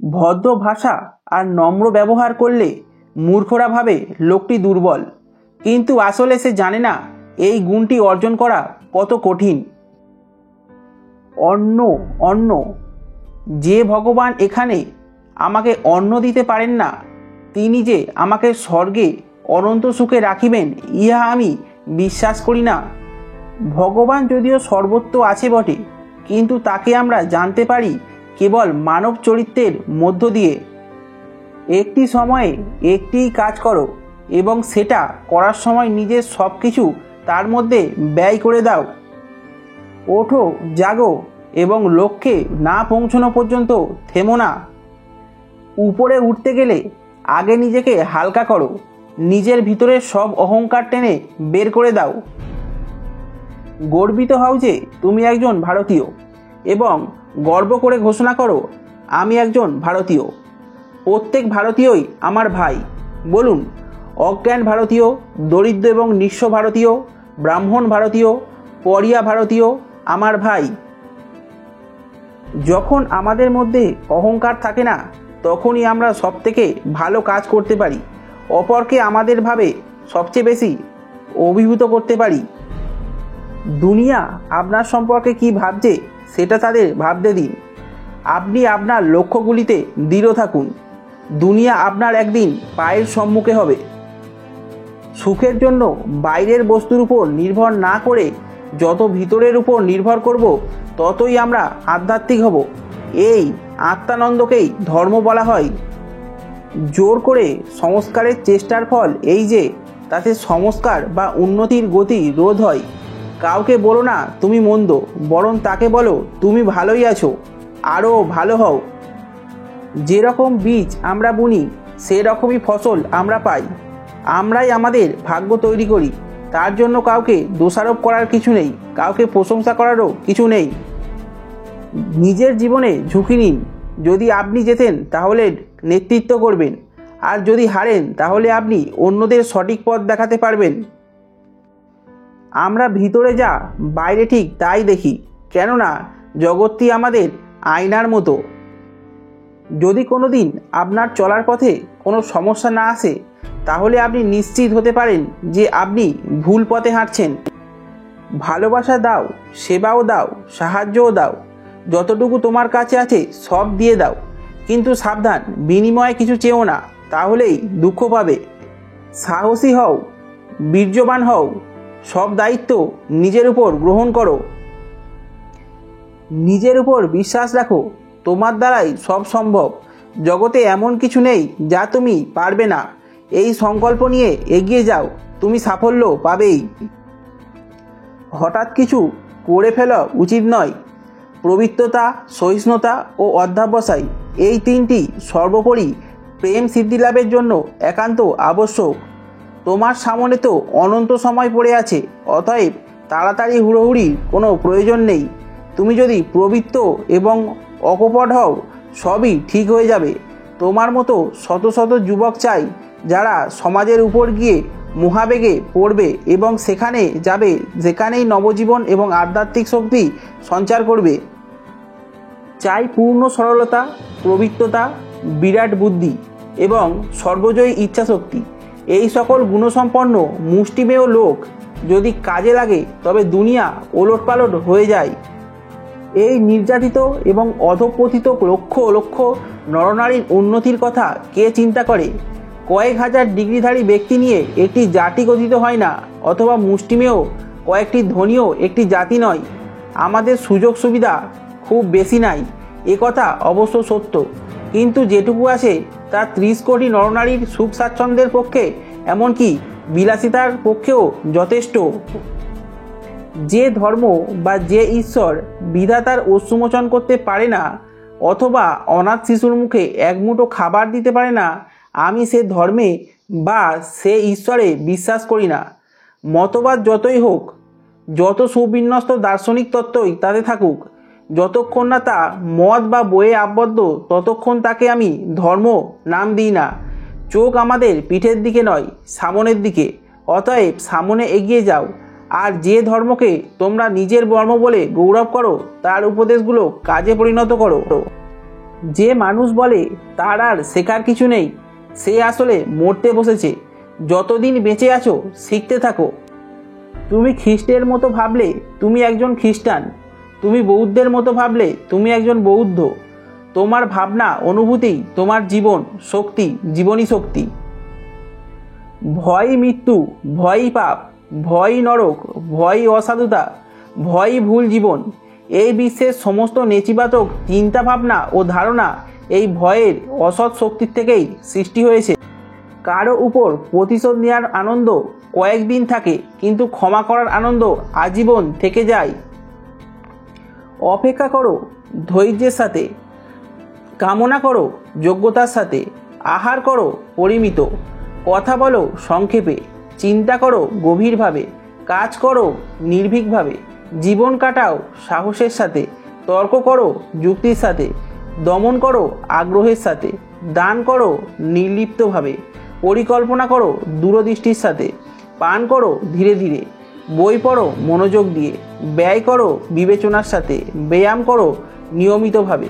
ভদ্র ভাষা আর নম্র ব্যবহার করলে মূর্খরা ভাবে লোকটি দুর্বল, কিন্তু আসলে সে জানে না এই গুণটি অর্জন করা কত কঠিন। অন্ন অন্ন, যে ভগবান এখানে আমাকে অন্ন দিতে পারেন না, তিনি যে আমাকে স্বর্গে অনন্ত সুখে রাখিবেন ইহা আমি বিশ্বাস করি না। ভগবান যদিও সর্বত্র আছে বটে, কিন্তু তাকে আমরা জানতে পারি কেবল মানব চরিত্রের মধ্য দিয়ে। একটি সময়ে একটিই কাজ করো এবং সেটা করার সময় নিজের সব কিছু তার মধ্যে ব্যয় করে দাও। ওঠো, জাগো এবং লক্ষ্যে না পৌঁছানো পর্যন্ত থেমো না। উপরে উঠতে গেলে আগে নিজেকে হালকা করো, নিজের ভিতরের সব অহংকার টেনে বের করে দাও। গর্বিত হও যে তুমি একজন ভারতীয় এবং গর্ব করে ঘোষণা করো, আমি একজন ভারতীয়। প্রত্যেক ভারতীয়ই আমার ভাই। বলুন, অজ্ঞান ভারতীয়, দরিদ্র এবং নিঃস্ব ভারতীয়, ব্রাহ্মণ ভারতীয়, পরিয়া ভারতীয়, আমার ভাই। যখন আমাদের মধ্যে অহংকার থাকে না, তখনই আমরা সবথেকে ভালো কাজ করতে পারি, অপরকে আমাদের ভাবে সবচেয়ে বেশি অভিভূত করতে পারি। দুনিয়া আপনার সম্পর্কে কি ভাবছে সেটা তাদের ভাবতে দিন। আপনি আপনার লক্ষ্যগুলিতে দৃঢ় থাকুন। দুনিয়া আপনার একদিন পায়ের সম্মুখে হবে। সুখের জন্য বাইরের বস্তুর উপর নির্ভর না করে যত ভিতরের উপর নির্ভর করব, ততই আমরা আধ্যাত্মিক হব। এই আত্মানন্দকেই ধর্ম বলা হয়। জোর করে সংস্কারের চেষ্টার ফল এই যে তাতে সংস্কার বা উন্নতির গতি রোধ হয়। কাউকে বলো না তুমি মন্দ, বরং তাকে বলো তুমি ভালোই আছো, আরও ভালো হও। যেরকম বীজ আমরা বুনি সেরকমই ফসল আমরা পাই। আমরাই আমাদের ভাগ্য তৈরি করি। তার জন্য কাউকে দোষারোপ করার কিছু নেই, কাউকে প্রশংসা করারও কিছু নেই। নিজের জীবনে ঝুঁকি নিন। যদি আপনি জেতেন তাহলে নেতৃত্ব করবেন, আর যদি হারেন তাহলে আপনি অন্যদের সঠিক পথ দেখাতে পারবেন। আমরা ভিতরে যা বাইরে ঠিক তাই দেখি, কেননা জগৎটি আমাদের আয়নার মতো। যদি কোনো দিন আপনার চলার পথে কোনো সমস্যা না আসে, তাহলে আপনি নিশ্চিত হতে পারেন যে আপনি ভুল পথে হাঁটছেন। ভালোবাসা দাও, সেবাও দাও, সাহায্যও দাও। যতটুকু তোমার কাছে আছে সব দিয়ে দাও, কিন্তু সাবধান, বিনিময়ে কিছু চেও না, তাহলেই দুঃখ পাবে। সাহসী হও, বীর্যবান হও, সব দায়িত্ব নিজের উপর গ্রহণ করো। নিজের উপর বিশ্বাস রাখো, তোমার দ্বারাই সব সম্ভব। জগতে এমন কিছু নেই যা তুমি পারবে না। এই সংকল্প নিয়ে এগিয়ে যাও, তুমি সাফল্য পাবেই। হঠাৎ কিছু করে ফেলা উচিত নয়। পবিত্রতা, সহিষ্ণুতা ও অধ্যবসায়, এই তিনটি সর্বোপরি প্রেম সিদ্ধিলাভের জন্য একান্ত আবশ্যক। তোমার সামনে তো অনন্ত সময় পড়ে আছে, অতএব তাড়াতাড়ি হুড়োহুড়ির কোনো প্রয়োজন নেই। তুমি যদি পবিত্র এবং অকপট হও, সবই ঠিক হয়ে যাবে। তোমার মতো শত শত যুবক চাই, যারা সমাজের উপর গিয়ে মহাবেগে পড়বে এবং সেখানে যাবে যেখানেই নবজীবন এবং আধ্যাত্মিক শক্তি সঞ্চার করবে। চাই পূর্ণ সরলতা, পবিত্রতা, বিরাট বুদ্ধি এবং সর্বজয়ী ইচ্ছাশক্তি। এই সকল গুণসম্পন্ন মুষ্টিমেয় লোক যদি কাজে লাগে, তবে দুনিয়া ওলটপালট হয়ে যায়। এই নির্যাতিত এবং অধঃপতিত লক্ষ লক্ষ নরনারীর উন্নতির কথা কে চিন্তা করে? কয়েক হাজার ডিগ্রিধারী ব্যক্তি নিয়ে একটি জাতি গঠিত হয় না, অথবা মুষ্টিমেয় কয়েকটি ধনীও একটি জাতি নয়। আমাদের সুযোগ সুবিধা খুব বেশি নাই, একথা অবশ্য সত্য, কিন্তু যেটুকু আছে তা 30 কোটি নরনারীর সুখ স্বাচ্ছন্দ্যের পক্ষে, এমনকি বিলাসিতার পক্ষেও যথেষ্ট। যে ধর্ম বা যে ঈশ্বর বিধাতার অশ্রুমোচন করতে পারে না, অথবা অনাথ শিশুর মুখে এক মুঠো খাবার দিতে পারে না, আমি সে ধর্মে বা সে ঈশ্বরে বিশ্বাস করি না। মতবাদ যতই হোক, যত সুবিন্যস্ত দার্শনিক তত্ত্বই তাতে থাকুক, যতক্ষণ না তা মত বা বইয়ে আবদ্ধ, ততক্ষণ তাকে আমি ধর্ম নাম দিই না। চোখ আমাদের পিঠের দিকে নয়, সামনের দিকে। অতএব সামনে এগিয়ে যাও, আর যে ধর্মকে তোমরা নিজের ধর্ম বলে গৌরব করো, তার উপদেশগুলো কাজে পরিণত করো। যে মানুষ বলে তার আর শেখার কিছু নেই, সে আসলে মরতে বসেছে। যতদিন বেঁচে আছো শিখতে থাকো। তুমি খ্রিস্টের মতো ভাবলে তুমি একজন খ্রিস্টান, তুমি বৌদ্ধের মতো ভাবলে তুমি একজন বৌদ্ধ। তোমার ভাবনা অনুভূতি তোমার জীবন শক্তি, জীবনী শক্তি। ভয়ই মৃত্যু, ভয়ই পাপ, ভয়ই নরক, ভয়ই অসাধুতা, ভয়ই ভুল জীবন। এই বিশ্বের সমস্ত নেতিবাচক চিন্তা ভাবনা ও ধারণা এই ভয়ের অসৎ শক্তির থেকেই সৃষ্টি হয়েছে। কারো উপর প্রতিশোধ নেওয়ার আনন্দ কয়েকদিন থাকে, কিন্তু ক্ষমা করার আনন্দ আজীবন থেকে যায়। অপেক্ষা করো ধৈর্যের সাথে, কামনা করো যোগ্যতার সাথে, আহার করো পরিমিত, কথা বলো সংক্ষেপে, চিন্তা করো গভীরভাবে, কাজ করো নির্ভীকভাবে, জীবন কাটাও সাহসের সাথে, তর্ক করো যুক্তির সাথে, দমন করো আগ্রহের সাথে, দান করো নির্লিপ্তভাবে, পরিকল্পনা করো দূরদৃষ্টির সাথে, পান করো ধীরে ধীরে, বই পড়ো মনোযোগ দিয়ে, ব্যয় করো বিবেচনার সাথে, ব্যায়াম করো নিয়মিতভাবে।